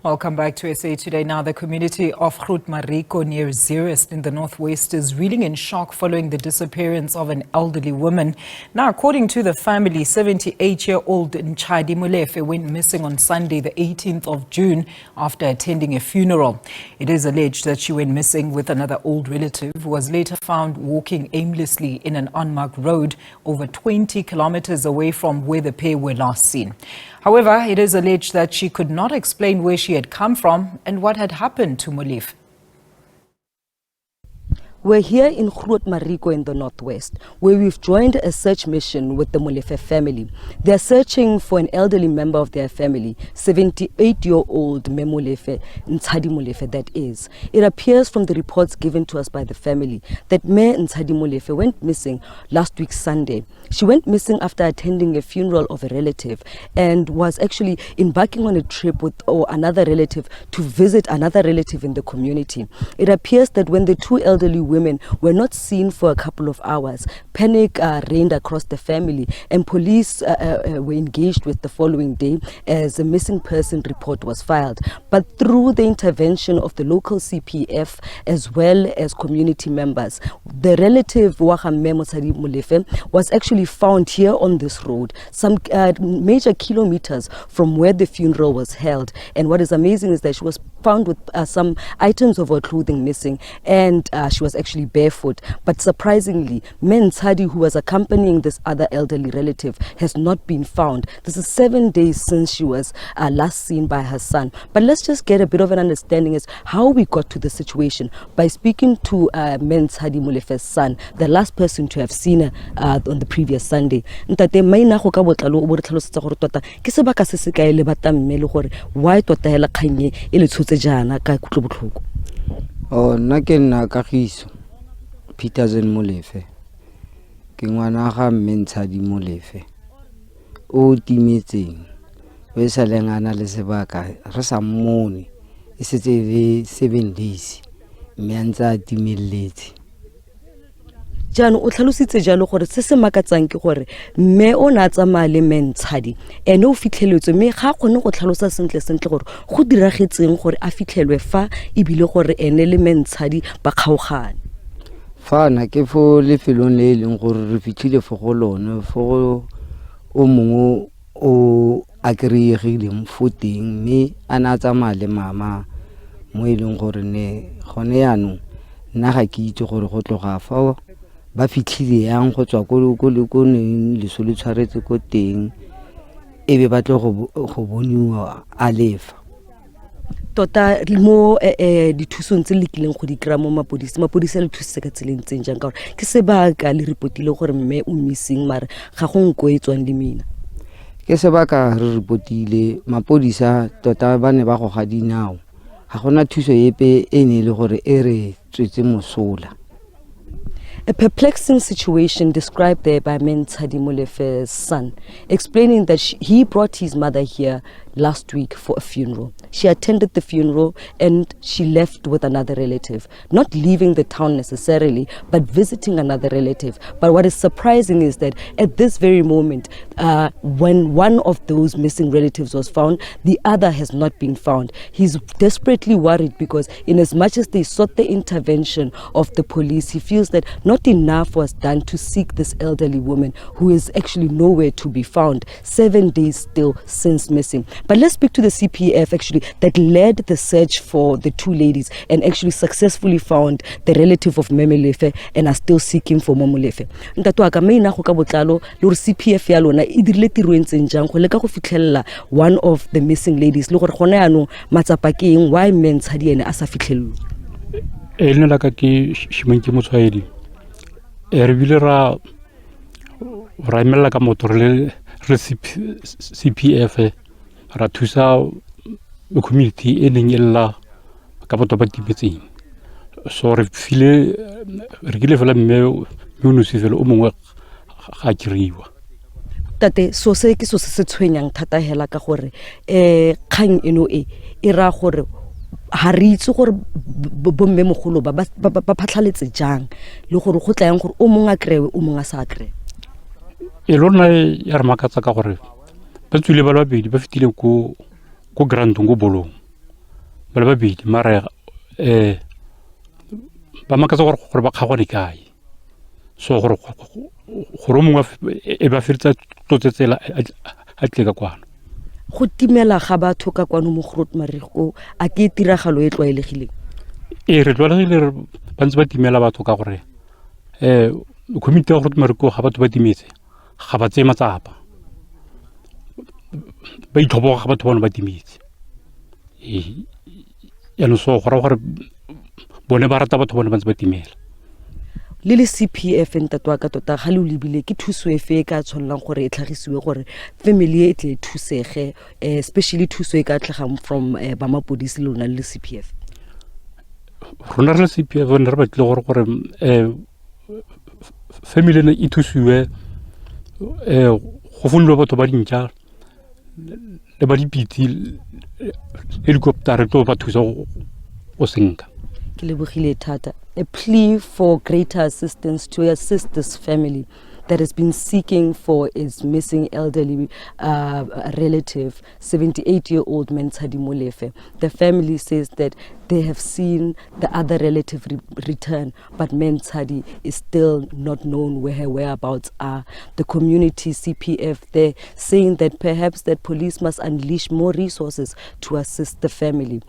Welcome back to SA Today. Now, the community of Groot Marico near Zeerust in the northwest is reeling in shock following the disappearance of an elderly woman. Now, according to the family, 78-year-old Ntshadi Molefe went missing on Sunday, the 18th of June, after attending a funeral. It is alleged that she went missing with another old relative who was later found walking aimlessly in an unmarked road over 20 kilometers away from where the pair were last seen. However, it is alleged that she could not explain where she had come from and what had happened to Molefe. We're here in Groot Marico in the northwest, where we've joined a search mission with the Molefe family. They're searching for an elderly member of their family, 78-year-old Molefe, Ntshadi Molefe, that is. It appears from the reports given to us by the family that Ntshadi Molefe went missing last week Sunday. She went missing after attending a funeral of a relative and was actually embarking on a trip with another relative to visit another relative in the community. It appears that when the two elderly women were not seen for a couple of hours, panic reigned across the family, and police were engaged with the following day as a missing person report was filed. But through the intervention of the local CPF as well as community members, the relative Ntshadi Molefe was actually found here on this road, some major kilometers from where the funeral was held. And what is amazing is that she was found with some items of her clothing missing, and she was actually barefoot. But surprisingly, Ntshadi, who was accompanying this other elderly relative, has not been found. This is 7 days since she was last seen by her son. But let's just get a bit of an understanding as how we got to the situation by speaking to Ntshadi Molefe's son, the last person to have seen her on the previous Sunday. Ntate maina go ka botlalo o bo re tlhalosetsa gore tota ke sebaka se se kae le bata mme le gore why tota hela kganye e le tshotse jana ka kutlo botlhoko. Nna ke nna Kagiso Peterson Molefe ke ngwana ga Ntshadi Molefe o timetseng we sa lengana le sebaka re sa mmone e setse le 7 days mme a ntse a timelletse. Jano o tlhalositse jalo gore se se makatsang ke gore mme o na tsamaya le Ntshadi ene o fitlheletswe mme ga gone go tlhalosa sentle gore go diragetseng gore a fitlhelwe fa e bile gore ene le Ntshadi ba kgaogane. Fa na ke fo lefelong le leng gore re fitlhile fo go lone fo o mongwe o a kry-egile fo teng mme a na tsamaya le mama mo e leng gore ne gone yaanong nna ga ke itse gore go tloga fa ba fitlhile yang go tswa ko ne leso le tshwaretse ko teng e be ba tlo go boniwa a lefa. Tota mo dithusong tse le kileng go di kry mo mapodisa le thusitse ka tseleng tseng jang ka gore ke sebaka le repotile gore mme o missing mare ga go nko e tswang le mina. Ke sebaka re repotile mapodisa tota ba ne ba go ga dinao ga gona thuso epe e ne le gore e re tswetse mosola. A perplexing situation described there by Ntshadi Molefe's son, explaining that he brought his mother here last week for a funeral. She attended the funeral and she left with another relative, not leaving the town necessarily, but visiting another relative. But what is surprising is that at this very moment, when one of those missing relatives was found, the other has not been found. He's desperately worried because in as much as they sought the intervention of the police, he feels that not enough was done to seek this elderly woman who is actually nowhere to be found, 7 days still since missing. But let's speak to the CPF actually that led the search for the two ladies and actually successfully found the relative of Molefe and are still seeking for Molefe. Ntato aka me ina go ka botlalo le gore CPF ya lona e dirile tiro entseng jang go leka go fitlhella one of the missing ladies le gore gone yaanong matsapa ke eng why Ntshadi ene a sa fitlhelwe. Ene la ka ke shimanke motswaedi re bile ra emela ka motor le CPF ra thusa community e neng e lla ka batho ba timetseng so re file re kile fela mme o no se fela o mongwe ga kiriwa. Tate so se ke so se tshwenyang thata hela ka gore kgang eno e ra gore ha re itse gore bomme mogolo ba phatlhaletse jang le gore go tla yang gore o mongwe a krewe o mongwe a sa kre. E lona ya re makatsa ka gore ba tswile ba babedi ba fitile ko grandong go bolong ba le babedi mara ba makatsa gore ba kgagwane kae so gore mongwe e ba feletsa tlotse tsela a tle ka kwano go timela ga batho ka kwano mo Groot Marico a ke tiragalo e tlwaelegileng re tlwaelegile ba ntse ba timela batho ka gore community ya Groot Marico ga batho ba timetse ga ba tseye matsapa ba itlhoboga ga batho bano ba timetse yaanong so gore bone ba rata batho bone ba ntse ba timela le CPF ntatwa ka tota ga le o lebile ke thuso e fe ka tshwanlang gore e tlhagisiwe gore family e tle thusege especially thuso e ka tlhagang from ba mapodisi lona le CPF rona re CPF re batle gore family e thusiwe go funwa batho ba dintja le ba dipiti helicopter tlo ba thusa go senka ke lebogile thata a plea for greater assistance to assist this family that has been seeking for its missing elderly relative, 78-year-old Ntshadi Molefe. The family says that they have seen the other relative return, but Ntshadi is still not known where her whereabouts are. The community CPF there saying that perhaps that police must unleash more resources to assist the family.